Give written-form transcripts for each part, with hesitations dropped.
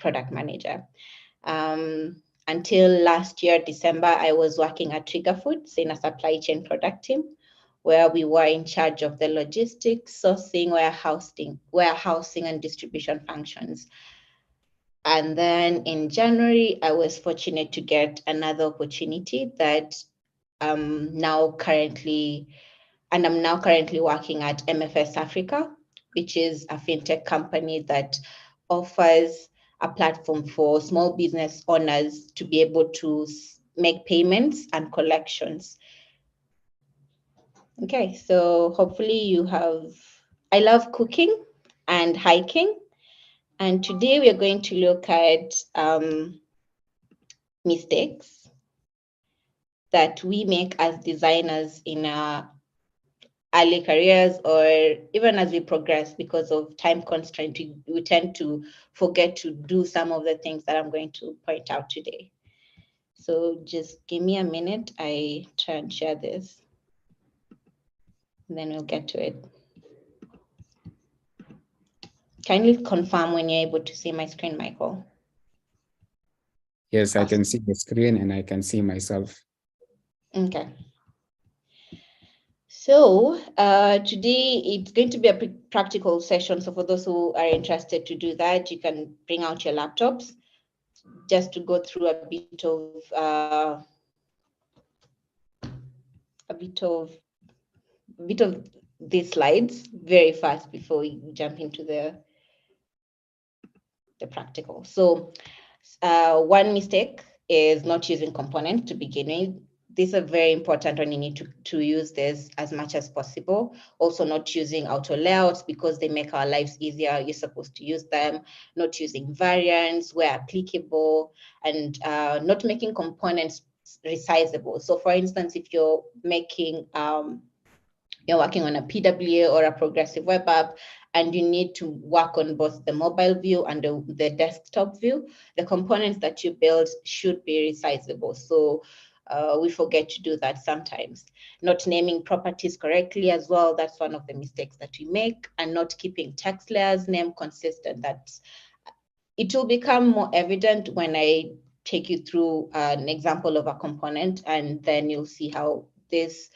product manager. Until last year, December, I was working at Trigger Foods in a supply chain product team, where we were in charge of the logistics, sourcing, warehousing and distribution functions. And then in January, I was fortunate to get another opportunity that I'm now currently working at MFS Africa, which is a fintech company that offers a platform for small business owners to be able to make payments and collections. Okay, so hopefully I love cooking and hiking. And today we are going to look at mistakes that we make as designers in our early careers, or even as we progress. Because of time constraint, we tend to forget to do some of the things that I'm going to point out today. So just give me a minute. I try and share this, and then we'll get to it. Kindly confirm when you're able to see my screen, Michael. Yes, I can see the screen and I can see myself. Okay. So today it's going to be a practical session. So for those who are interested to do that, you can bring out your laptops just to go through a bit of these slides very fast before we jump into the practical. So one mistake is not using components to begin with. These are very important when you need to use this as much as possible. Also not using auto layouts because they make our lives easier. You're supposed to use them. Not using variants where applicable, and not making components resizable. So for instance, if you're making, you're working on a PWA or a progressive web app, and you need to work on both the mobile view and the desktop view, the components that you build should be resizable. So we forget to do that sometimes. Not naming properties correctly as well, that's one of the mistakes that we make, and not keeping text layers name consistent. It will become more evident when I take you through an example of a component, and then you'll see how this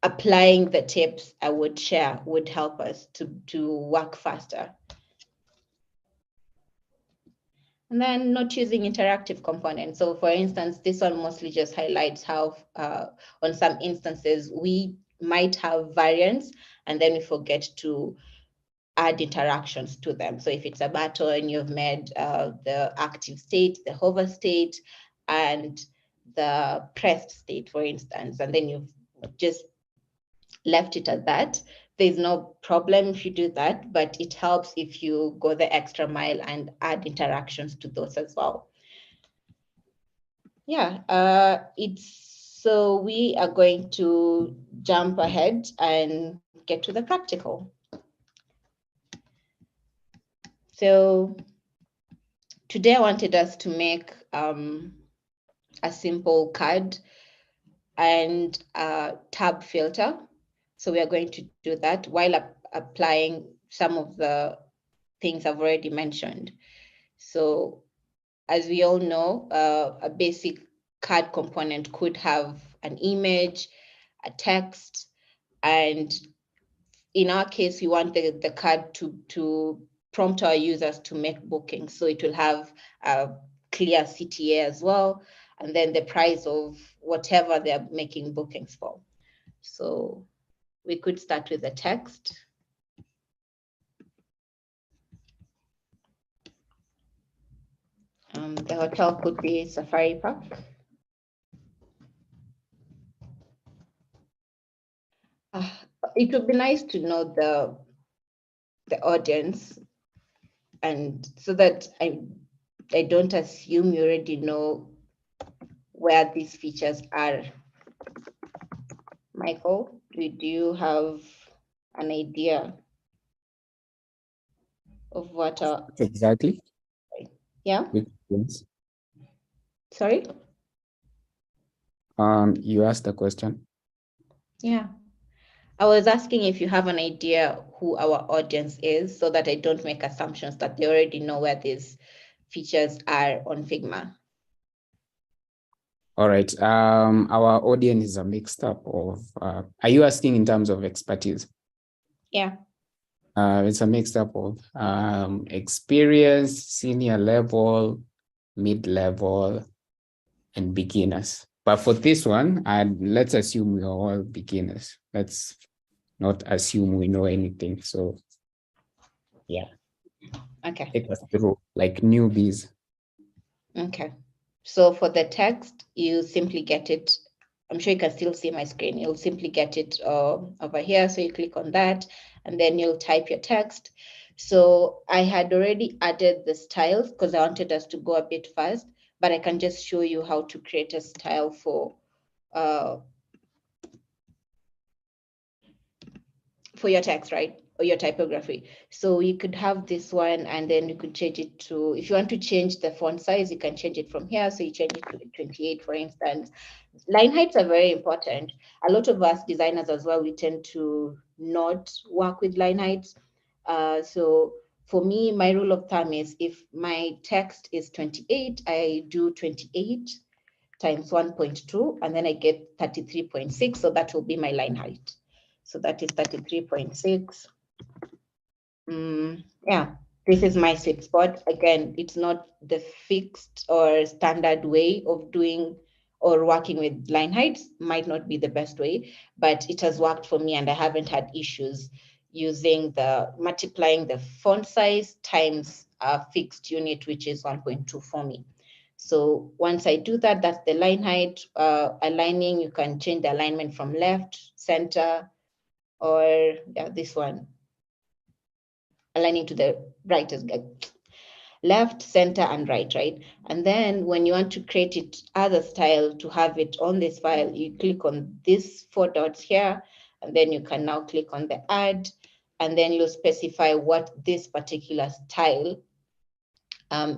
applying the tips I would share would help us to work faster. And then not using interactive components. So for instance, this one mostly just highlights how on some instances we might have variants and then we forget to add interactions to them. So if it's a button, you've made the active state, the hover state, and the pressed state, for instance, and then you've just left it at that. There's no problem if you do that, but it helps if you go the extra mile and add interactions to those as well. Yeah, so we are going to jump ahead and get to the practical. So today I wanted us to make a simple card and a tab filter. So we are going to do that while applying some of the things I've already mentioned. So as we all know, a basic card component could have an image, a text, and in our case, we want the card to prompt our users to make bookings. So it will have a clear CTA as well, and then the price of whatever they're making bookings for. So we could start with the text. The hotel could be Safari Park. It would be nice to know the audience, and so that I don't assume you already know where these features are. Michael, do you have an idea of what exactly? Yeah. Yes. Sorry. You asked the question. Yeah. I was asking if you have an idea who our audience is so that I don't make assumptions that they already know where these features are on Figma. All right. Our audience is a mixed up of, are you asking in terms of expertise? Yeah. It's a mixed up of experience, senior level, mid-level, and beginners. But for this one, let's assume we are all beginners. Let's not assume we know anything. So yeah. Okay. Take us through like newbies. Okay. So for the text, you simply get it. I'm sure you can still see my screen. You'll simply get it over here. So you click on that and then you'll type your text. So I had already added the styles because I wanted us to go a bit fast, but I can just show you how to create a style for your text, right? Or your typography. So you could have this one and then you could change it to, if you want to change the font size, you can change it from here. So you change it to 28, for instance. Line heights are very important. A lot of us designers as well, we tend to not work with line heights. So for me, my rule of thumb is if my text is 28, I do 28 times 1.2, and then I get 33.6. So that will be my line height. So that is 33.6. Yeah, this is my sweet spot. Again, it's not the fixed or standard way of doing or working with line heights, might not be the best way, but it has worked for me and I haven't had issues using the multiplying the font size times a fixed unit, which is 1.2 for me. So once I do that, that's the line height. Aligning, you can change the alignment from left, center, or yeah, this one, aligning to the right is left, center, and right, right? And then when you want to create it other style to have it on this file, you click on these four dots here, and then you can now click on the add, and then you'll specify what this particular style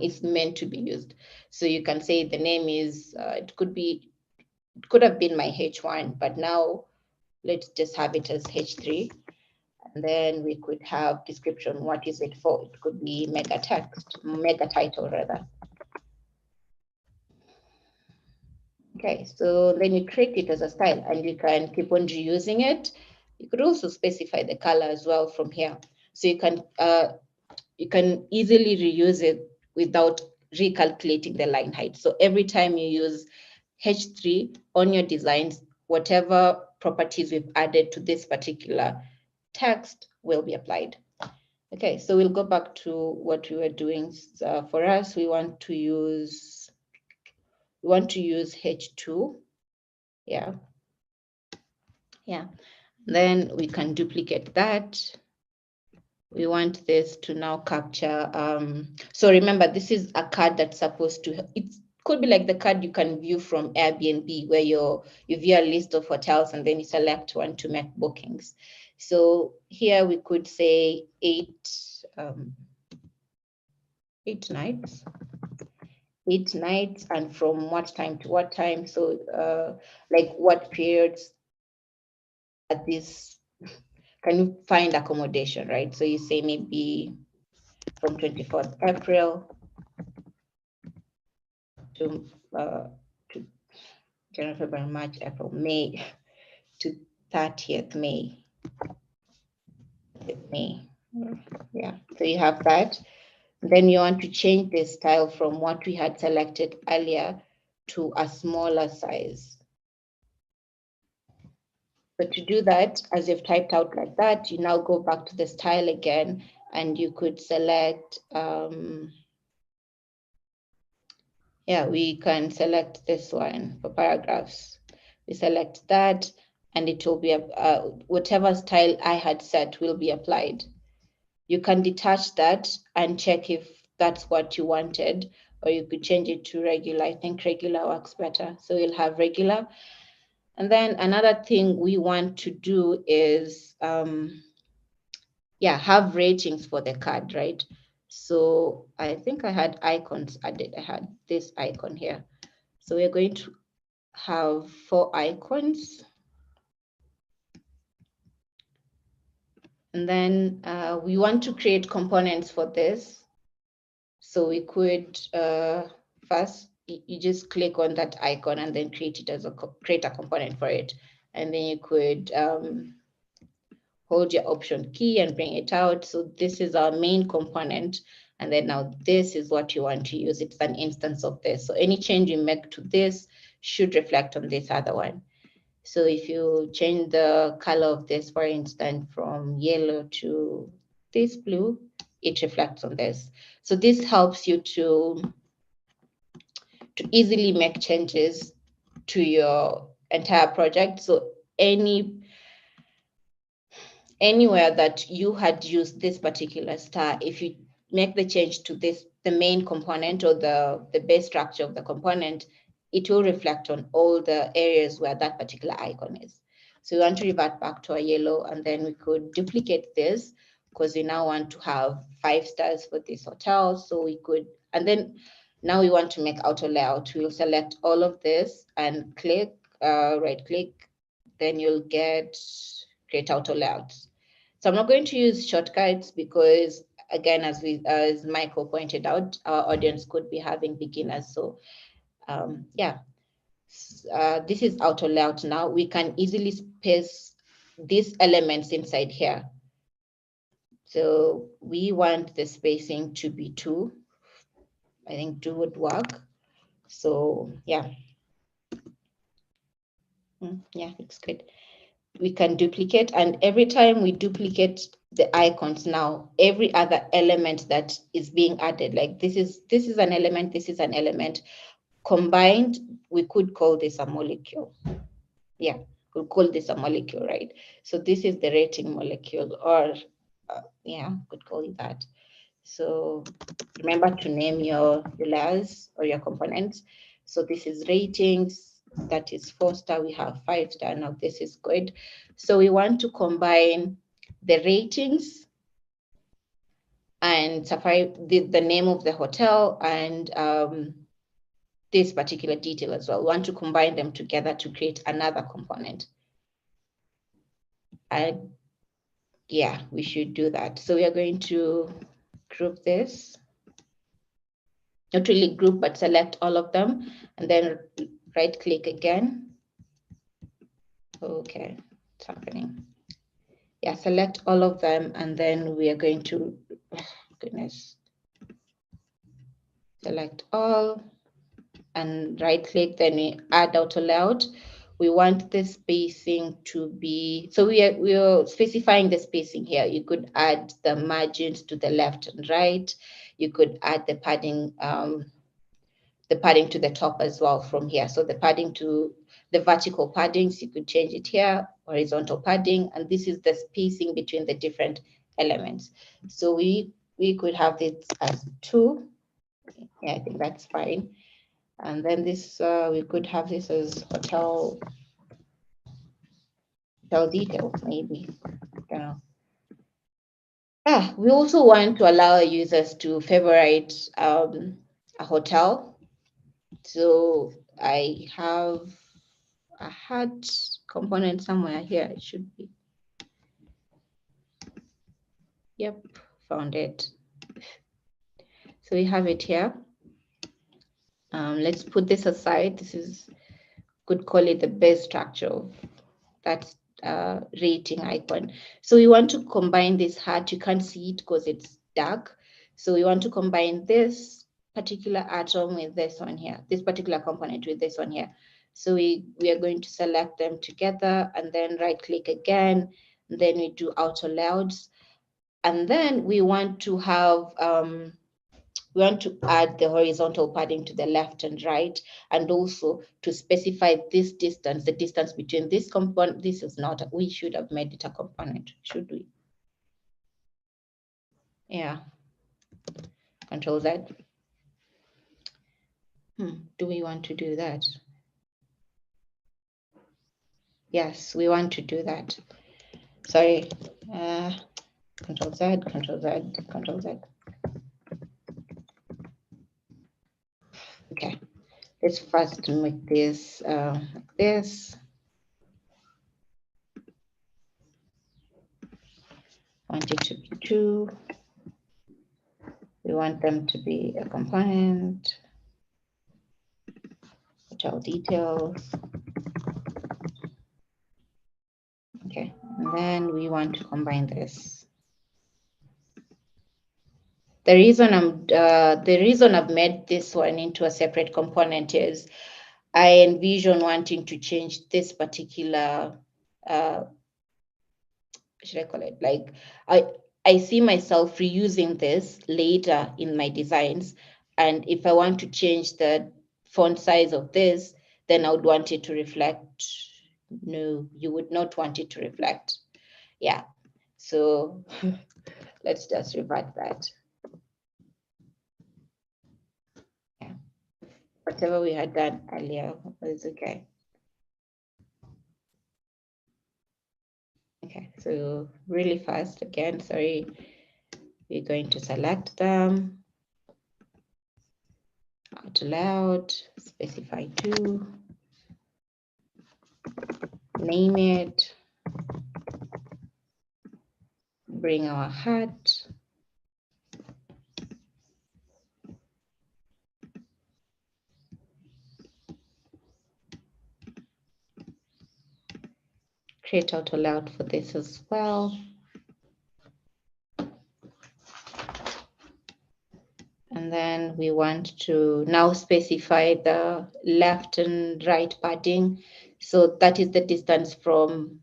is meant to be used. So you can say the name is, it could have been my H1, but now let's just have it as H3. And then we could have description. What is it for? It could be mega text, mega title rather. Okay, so then you create it as a style and you can keep on reusing it. You could also specify the color as well from here. So you can easily reuse it without recalculating the line height. So every time you use H3 on your designs, whatever properties we've added to this particular text will be applied. Okay, so we'll go back to what we were doing. For us, we want to use H2. Yeah. Then we can duplicate that. We want this to now capture. So remember, this is a card that's supposed to, it could be like the card you can view from Airbnb where you view a list of hotels and then you select one to make bookings. So here we could say 8 nights. 8 nights, and from what time to what time. So like what periods at this, can you find accommodation, right? So you say maybe from 24th April to January, February, March, April, May to 30th May. Yeah, so you have that. Then you want to change the style from what we had selected earlier to a smaller size. So to do that, as you've typed out like that, you now go back to the style again and you could select, yeah, we can select this one for paragraphs. We select that and it will be, whatever style I had set will be applied. You can detach that and check if that's what you wanted, or you could change it to regular. I think regular works better. So you'll have regular. And then another thing we want to do is, have ratings for the card, right? So I think I had icons added. I had this icon here. So we're going to have 4 icons. And then we want to create components for this. So we could first, you just click on that icon and then create it as create a component for it. And then you could hold your option key and bring it out. So this is our main component. And then now this is what you want to use. It's an instance of this. So any change you make to this should reflect on this other one. So if you change the color of this, for instance, from yellow to this blue, it reflects on this. So this helps you to easily make changes to your entire project. So anywhere that you had used this particular star, if you make the change to this, the main component or the base structure of the component, it will reflect on all the areas where that particular icon is. So we want to revert back to a yellow, and then we could duplicate this because we now want to have 5 stars for this hotel. So we could, and then now we want to make auto layout. We'll select all of this and click, right click, then you'll get create auto layouts. So I'm not going to use shortcuts because, again, as Michael pointed out, our audience could be having beginners. So yeah, this is auto layout now. We can easily space these elements inside here. So we want the spacing to be 2. I think 2 would work. So yeah. Yeah, looks good. We can duplicate, and every time we duplicate the icons now, every other element that is being added, like this is an element, this is an element, combined, we could call this a molecule. Yeah, we'll call this a molecule, right? So this is the rating molecule, or yeah, could call it that. So remember to name your layers or your components. So this is ratings, that is 4-star, we have 5-star, now this is good. So we want to combine the ratings and Safari, the name of the hotel, and this particular detail as well. We want to combine them together to create another component. And yeah, we should do that. So we are going to group this. Not really group, but select all of them and then right click again. Okay, it's happening. Yeah, select all of them and then we are going to, goodness, select all and right click, then we add auto layout. We want the spacing to be, so we are specifying the spacing here. You could add the margins to the left and right. You could add the padding to the top as well from here. So the padding to the vertical paddings, you could change it here, horizontal padding, and this is the spacing between the different elements. So we could have this as 2. Yeah, I think that's fine. And then this, we could have this as hotel detail, maybe. I don't know. We also want to allow users to favorite a hotel. So I had component somewhere here. It should be. Yep, found it. So we have it here. Let's put this aside. This is, could call it the base structure of that rating icon. So we want to combine this heart. You can't see it because it's dark. So we want to combine this particular atom with this one here, this particular component with this one here. So we are going to select them together and then right click again. And then we do auto layouts. And then we want to have, we want to add the horizontal padding to the left and right, and also to specify this distance, the distance between this component. This is not, we should have made it a component, should we? Yeah, Control Z. Do we want to do that? Yes, we want to do that. Sorry, Control Z, Control Z, Control Z. Okay, let's first make this like this. 2. We want them to be a component, hotel details. Okay, and then we want to combine this. The reason I've made this one into a separate component is I envision wanting to change this particular, should I call it? Like I see myself reusing this later in my designs. And if I want to change the font size of this, then I would want it to reflect. No, you would not want it to reflect. Yeah, so let's just revert that. Yeah, whatever we had done earlier was okay. Okay, so really fast again, sorry. We're going to select them, auto layout, specify 2, name it, bring our hat, create auto layout for this as well. And then we want to now specify the left and right padding. So that is the distance from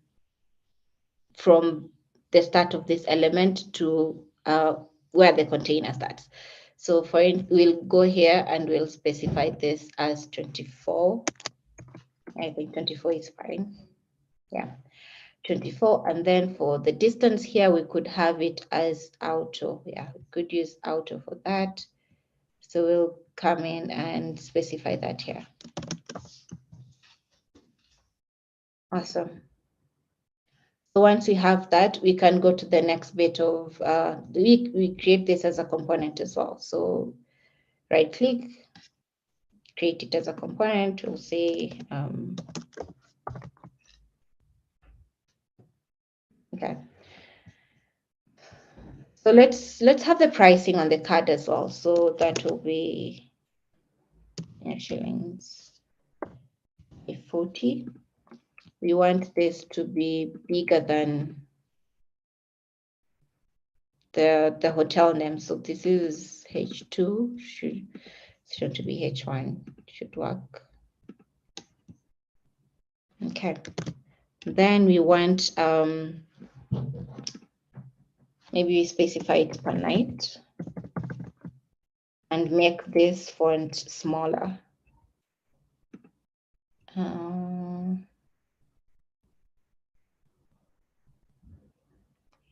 the start of this element to where the container starts. So for it, we'll go here and we'll specify this as 24. I think 24 is fine. Yeah, 24. And then for the distance here, we could have it as auto. Yeah, we could use auto for that. So we'll come in and specify that here. Awesome. So once we have that, we can go to the next bit of, we create this as a component as well. So right click, create it as a component. We'll say, okay. So let's have the pricing on the card as well. So that will be shillings, 40. We want this to be bigger than the hotel name. So this is H2, should be H1, should work. Okay. Then we want maybe we specify it per night and make this font smaller.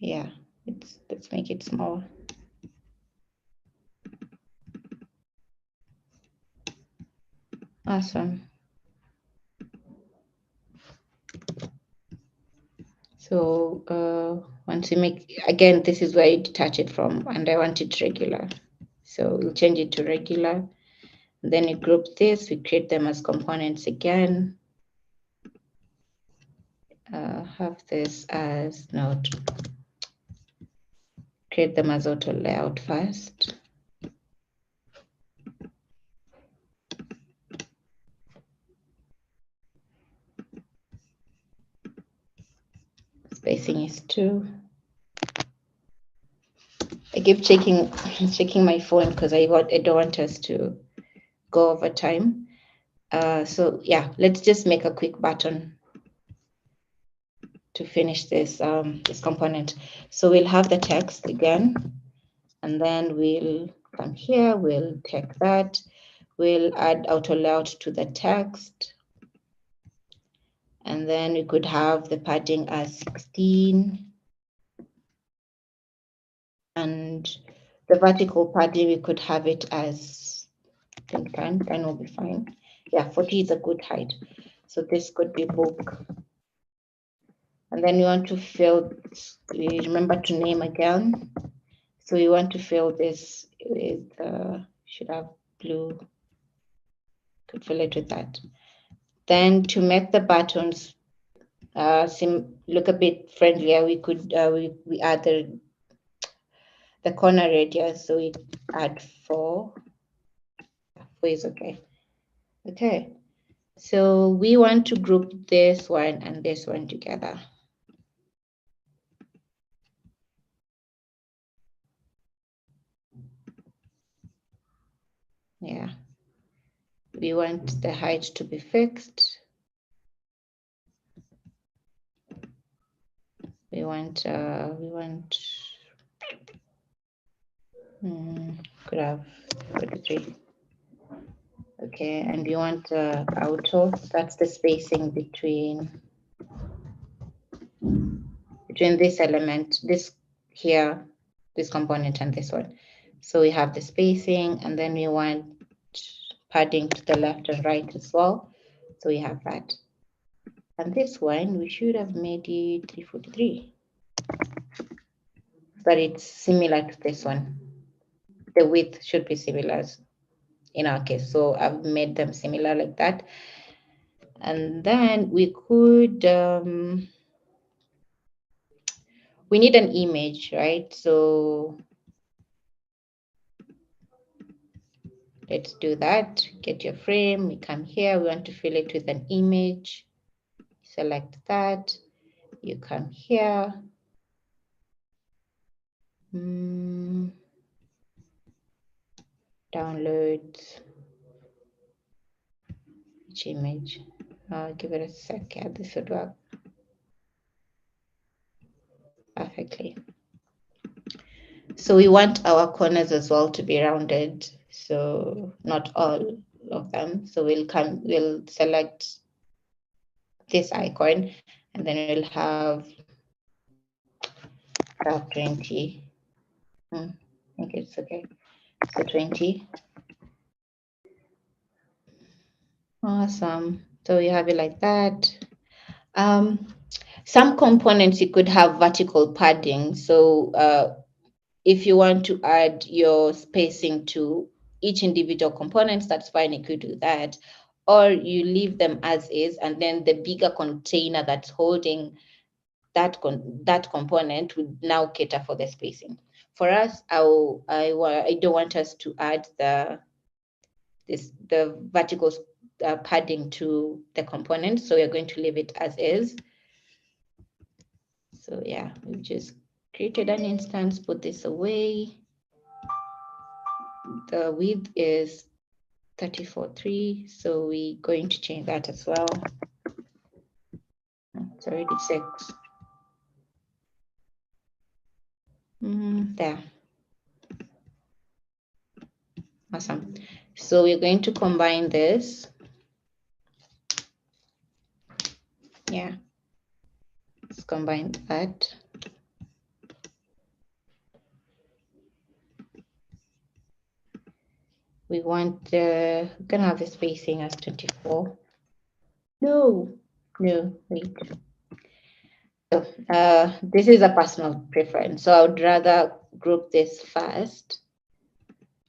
Yeah, let's make it smaller. Awesome. So once we make, again, this is where you detach it from, and I want it regular. So we'll change it to regular. Then we group this, we create them as components again. Have this as node. Create them as auto layout first. Spacing is 2. I keep checking my phone because I don't want us to go over time. So yeah, let's just make a quick button to finish this this component. So we'll have the text again, and then we'll come here, we'll take that, we'll add auto layout to the text, and then we could have the padding as 16, and the vertical padding we could have it as 10 will be fine. Yeah, 40 is a good height. So this could be book. And then you want to fill, remember to name again. So you want to fill this with, should have blue, could fill it with that. Then to make the buttons look a bit friendlier, we could, we add the the corner radius, so we add 4. 4 is okay. Okay, so we want to group this one and this one together. Yeah, we want the height to be fixed. We want could have 43. Okay, and we want auto. That's the spacing between this element, this here, this component, and this one. So we have the spacing, and then we want padding to the left and right as well. So we have that. And this one, we should have made it 343. But it's similar to this one. The width should be similar in our case. So I've made them similar like that. And then we could, we need an image, right? So let's do that. Get your frame. We come here. We want to fill it with an image. Select that. You come here. Download each image. I'll give it a sec. Yeah, this would work perfectly. So we want our corners as well to be rounded. So not all of them. So we'll select this icon, and then we'll have 20. I think it's okay. So 20. Awesome. So you have it like that. Some components you could have vertical padding. So if you want to add your spacing to each individual components, that's fine, you could do that. Or you leave them as is, and then the bigger container that's holding that component would now cater for the spacing. For us, I don't want us to add the vertical padding to the component, so we're going to leave it as is. So yeah, we just created an instance, put this away. The width is 34.3, so we're going to change that as well. It's already 6. There. Awesome. So we're going to combine this. Yeah. Let's combine that. We want we're gonna have the spacing as 24. No, wait. So this is a personal preference. So I would rather group this first.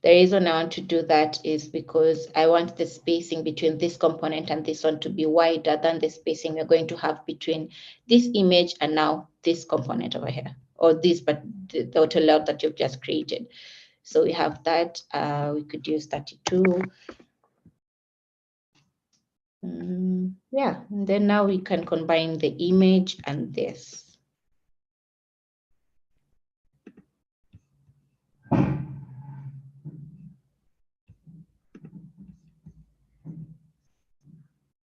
The reason I want to do that is because I want the spacing between this component and this one to be wider than the spacing we're going to have between this image and now this component over here, or this, but the auto layout that you've just created. So we have that. We could use 32. Yeah, and then now we can combine the image and this.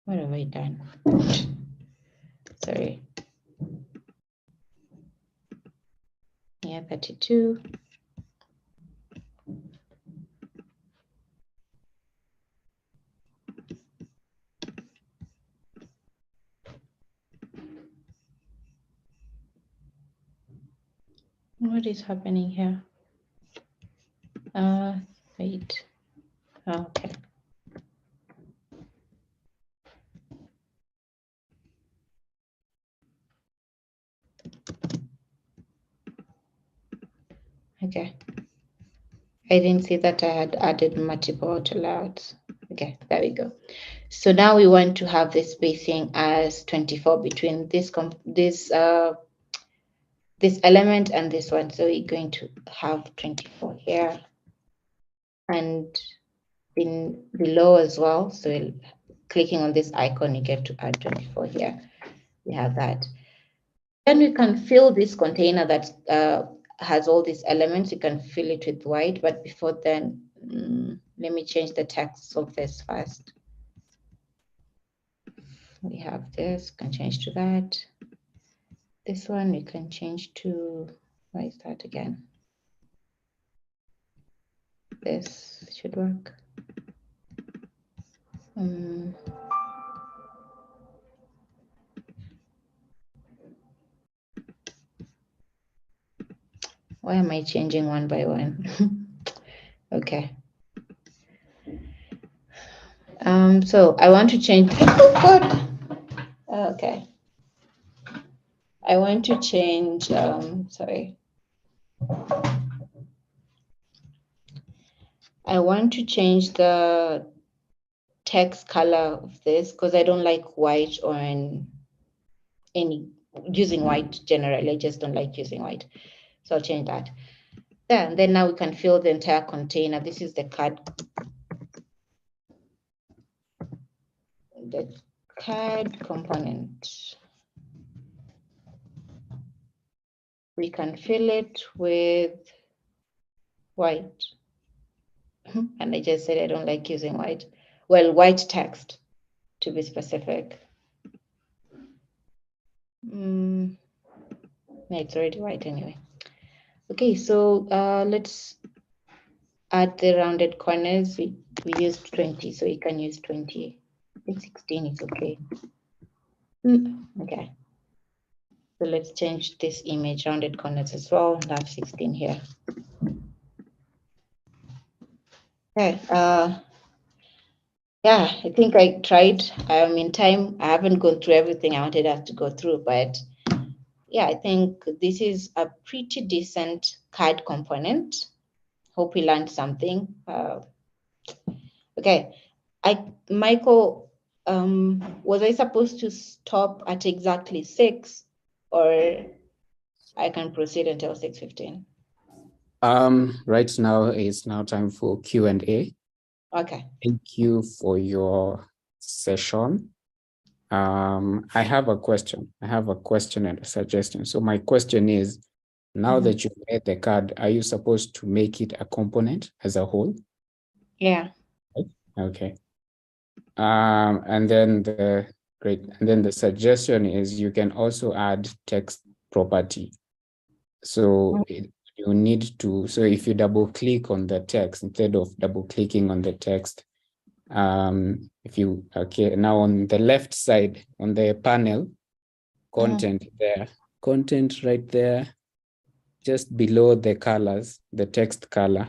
What have I done? Sorry. Yeah, 32. What is happening here? Wait. Oh, okay. Okay. I didn't see that I had added multiple auto layouts. Okay, there we go. So now we want to have the spacing as 24 between this this element and this one. So we're going to have 24 here and in below as well. So clicking on this icon, you get to add 24 here. We have that. Then we can fill this container that has all these elements. You can fill it with white, but before then, let me change the text of this first. We have this, can change to that. This one we can change to, why is that again? This should work. Why am I changing one by one? Okay. So I want to change. Okay. I want to change. Sorry. I want to change the text color of this because I don't like white or any using white generally. I just don't like using white. So I'll change that. Then now we can fill the entire container. This is the card. The card component. We can fill it with white. And I just said I don't like using white. Well, white text to be specific. It's already white anyway. Okay, so let's add the rounded corners. We used 20, so you can use 20. I think 16 is okay. Okay. So let's change this image rounded corners as well. Have 16 here. Okay. Yeah, I think I tried. In time, I haven't gone through everything I wanted us to go through, but yeah, I think this is a pretty decent card component. Hope we learned something. Okay, Michael, was I supposed to stop at exactly 6, or I can proceed until 6:15? Right now it's now time for Q&A. Okay. Thank you for your session. I have a question. I have a question and a suggestion. So my question is, now that you've made the card, are you supposed to make it a component as a whole? Yeah. Okay. And then the suggestion is you can also add text property. So you need to, so if you double click on the text, instead of double clicking on the text, okay, now on the left side, on the panel, content there, content right there, just below the colors, the text color,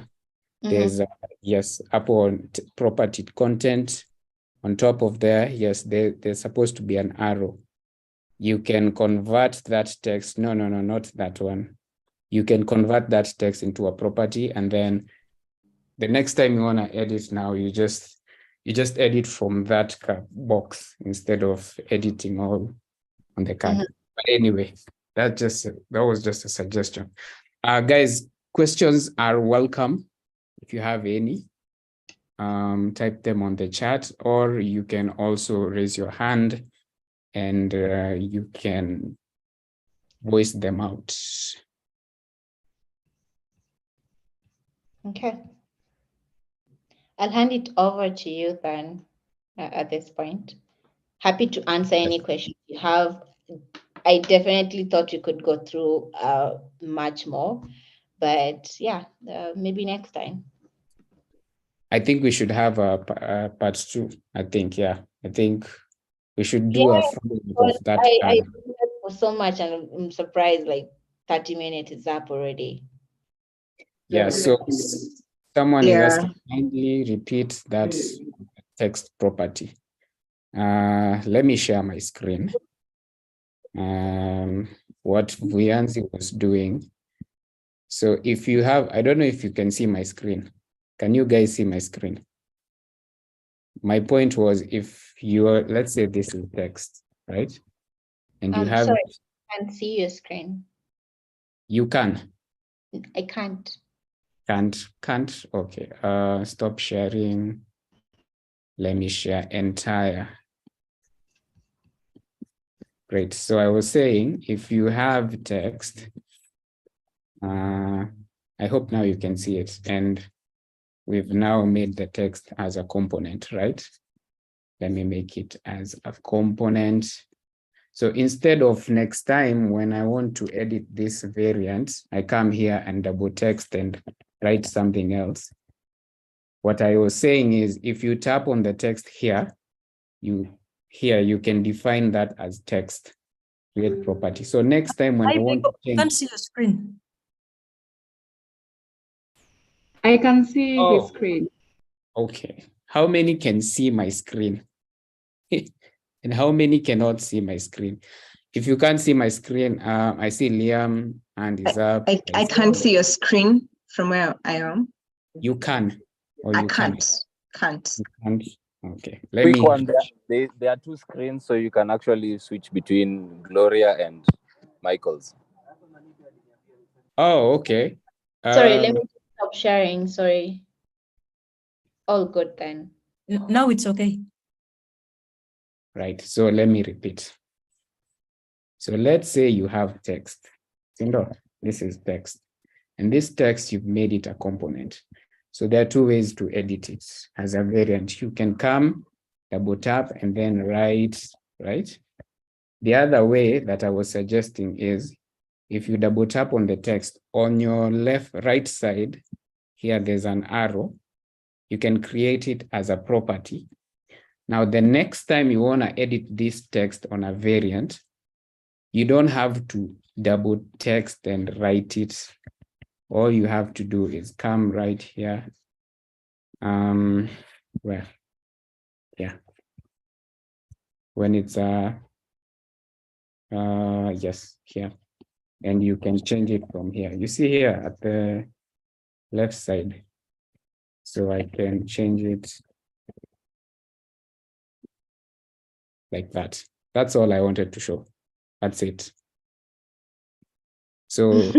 there's, yes, up on property content, on top of there, yes, there's supposed to be an arrow. You can convert that text, no, not that one. You can convert that text into a property, and then the next time you want to edit now, you just edit from that box instead of editing all on the card. But anyway, that was just a suggestion. Guys, questions are welcome. If you have any, type them on the chat, or you can also raise your hand and you can voice them out. Okay. I'll hand it over to you then at this point. Happy to answer any questions you have. I definitely thought you could go through much more, but yeah, maybe next time. I think we should have a part 2. I think we should do a follow-up of that. I for so much, and I'm surprised like 30 minutes is up already. Yeah, so someone is asking, kindly repeat that text property. Let me share my screen. What Vuyanzi was doing. So if you have, I don't know if you can see my screen. Can you guys see my screen? My point was, if you're, let's say this is text, right? And you have. Sorry, I can't see your screen. You can. I can't. Can't. Okay. Stop sharing. Let me share entire. Great. So I was saying, if you have text, I hope now you can see it. And we've now made the text as a component, right? Let me make it as a component. So instead of next time when I want to edit this variant, I come here and double text and write something else. What I was saying is, if you tap on the text here, you can define that as text, create property. So next time when I want to change, can't see your screen. I can see his screen. Okay. How many can see my screen? And how many cannot see my screen? If you can't see my screen, I see Liam and is up. I can't see your screen from where I am. You can, or I you can't. can't. Can't. You can't. Okay. Let Quick me. one. There are two screens, so you can actually switch between Gloria and Michael's. Oh, okay. Sorry, let me stop sharing. Sorry. All good then. Now it's okay. Right. So let me repeat. So let's say you have text. This is text. And this text, you've made it a component. So there are two ways to edit it as a variant. You can come, double tap, and then write, right? The other way that I was suggesting is if you double tap on the text on your right side, here there's an arrow. You can create it as a property. Now, the next time you want to edit this text on a variant, you don't have to double text and write it. All you have to do is come right here. Where? Yeah. When it's yes, here. And you can change it from here. You see here at the left side. So I can change it like that. That's all I wanted to show. That's it. So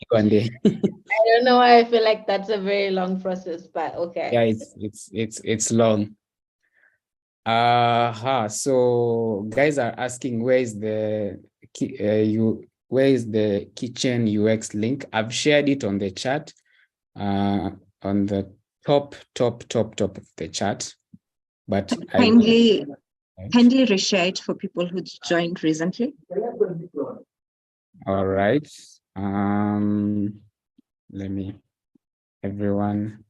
one day. I don't know why I feel like that's a very long process, but okay. Yeah, it's long. So guys are asking where is the kitchen UX link? I've shared it on the chat, on the top of the chat. But kindly reshare it for people who joined recently. All right. Let me, everyone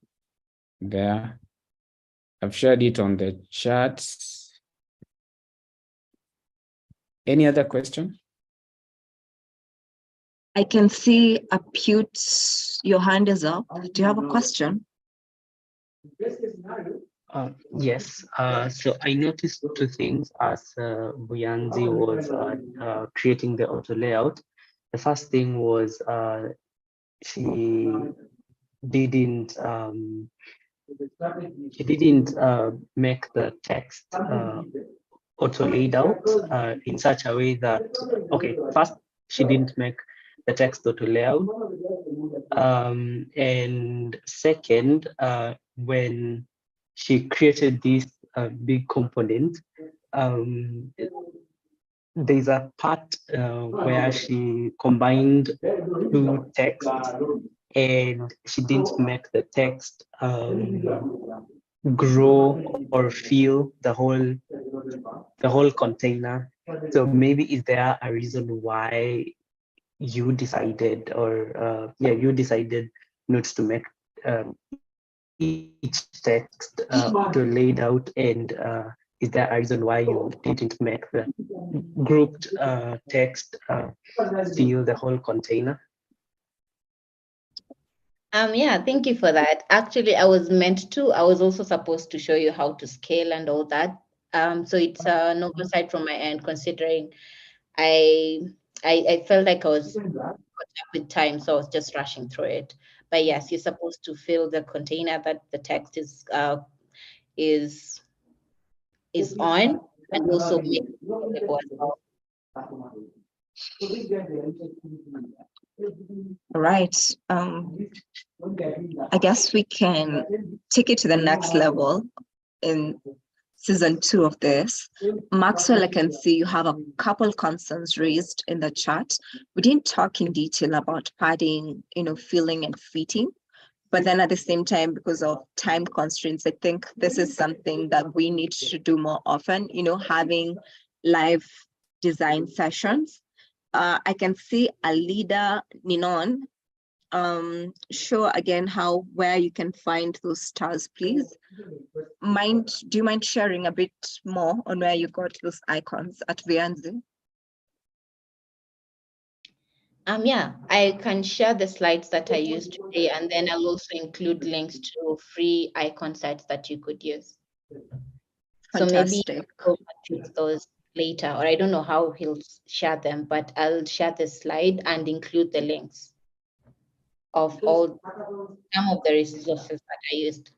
there. I've shared it on the chat. Any other question? I can see Apute, your hand is up. Do you have a question? Yes. So I noticed two things as Vuyanzi was creating the auto layout. The first thing was she didn't make the text auto laid out in such a way that, okay, first she didn't make the text auto layout, and second, when she created this big component, there's a part where she combined two texts and she didn't make the text grow or fill the whole container. So maybe is there a reason why you decided, or you decided not to make each text to laid out, and is there a reason why you didn't make the grouped text fill the whole container? Yeah, thank you for that. Actually, I was also supposed to show you how to scale and all that. So it's an oversight from my end, considering I felt like I was caught up with time, so I was just rushing through it. But yes, you're supposed to fill the container that the text is on, and also make it visible as well. All right. I guess we can take it to the next level in season 2 of this. Maxwell, I can see you have a couple concerns raised in the chat. We didn't talk in detail about padding, filling and fitting. But then at the same time, because of time constraints, I think this is something that we need to do more often, having live design sessions. I can see a leader, Ninon, show again where you can find those stars, please. Do you mind sharing a bit more on where you got those icons at Vuyanzi? Yeah, I can share the slides that I used today, and then I'll also include links to free icon sites that you could use. Fantastic. So maybe we'll use those later, or I don't know how he'll share them, but I'll share the slide and include the links of some of the resources that I used.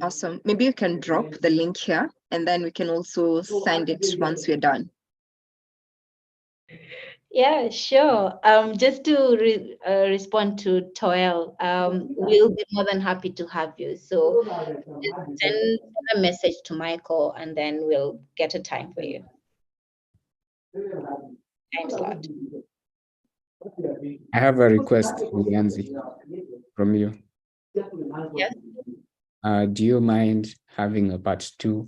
Awesome. Maybe you can drop the link here, and then we can also send it once we're done. Yeah, sure. Just to respond to Toel, we'll be more than happy to have you. So just send a message to Michael, and then we'll get a time for you. Time slot. I have a request, Vuyanzi, from you. Yes. Do you mind having a part 2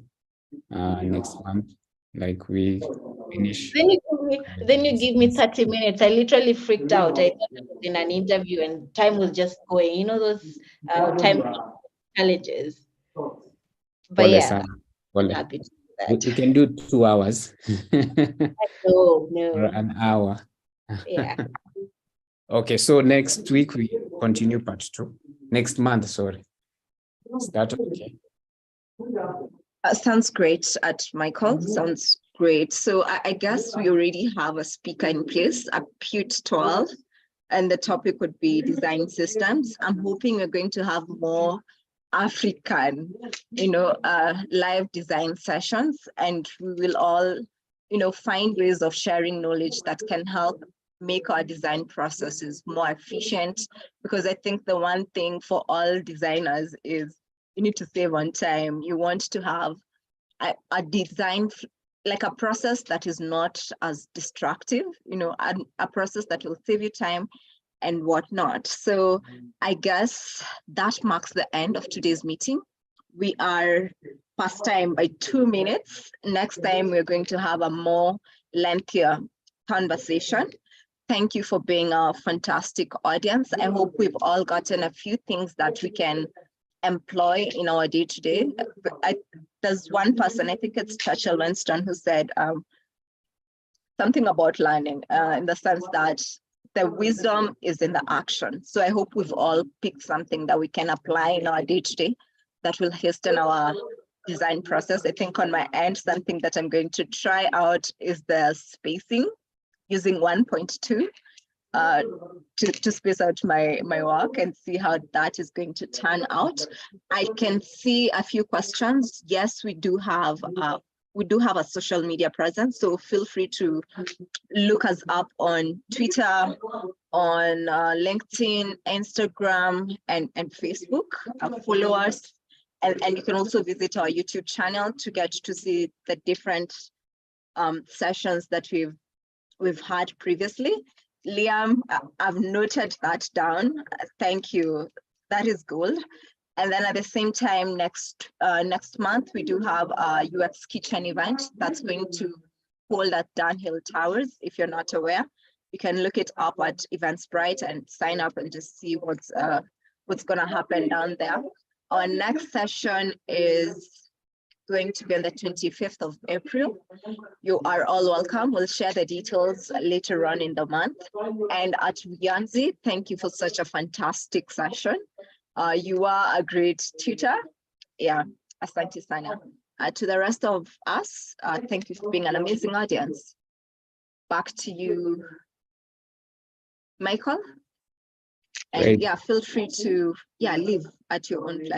next month? Like we finish. Then you give me 30 minutes. I literally freaked out. I thought I was in an interview and time was just going. Those time challenges. But yeah, I'm happy to do that. We can do 2 hours. No. Or an hour. Yeah. Okay, so next week we continue part 2. Next month, sorry. Is that okay? Sounds great, Michael. Sounds great. So I guess we already have a speaker in place, a PUT 12, and the topic would be design systems. I'm hoping we're going to have more African, live design sessions, and we will all, find ways of sharing knowledge that can help make our design processes more efficient. Because I think the one thing for all designers is you need to save on time. You want to have a design, like a process that is not as destructive, a process that will save you time and whatnot. So I guess that marks the end of today's meeting. We are past time by 2 minutes. Next time, we're going to have a more lengthier conversation. Thank you for being a fantastic audience. I hope we've all gotten a few things that we can employ in our day-to-day. There's one person, I think it's Churchill Winston, who said something about learning in the sense that the wisdom is in the action. So I hope we've all picked something that we can apply in our day-to-day that will hasten our design process. I think on my end, something that I'm going to try out is the spacing using 1.2 to space out my work and see how that is going to turn out. I can see a few questions. Yes, we do have a social media presence, so feel free to look us up on Twitter, on LinkedIn, Instagram, and Facebook. Follow us, and you can also visit our YouTube channel to get to see the different sessions that we've had previously. Liam, I've noted that down. Thank you. That is gold. And then at the same time, next month, we do have a UX Kitchen event that's going to hold at Dunhill Towers. If you're not aware, you can look it up at Eventbrite and sign up and just see what's going to happen down there. Our next session is going to be on the 25th of April. You are all welcome. We'll share the details later on in the month. And at Vuyanzi, thank you for such a fantastic session. You are a great tutor. Yeah, asante sana. To the rest of us, thank you for being an amazing audience. Back to you, Michael. And Great. yeah, feel free to leave at your own pleasure.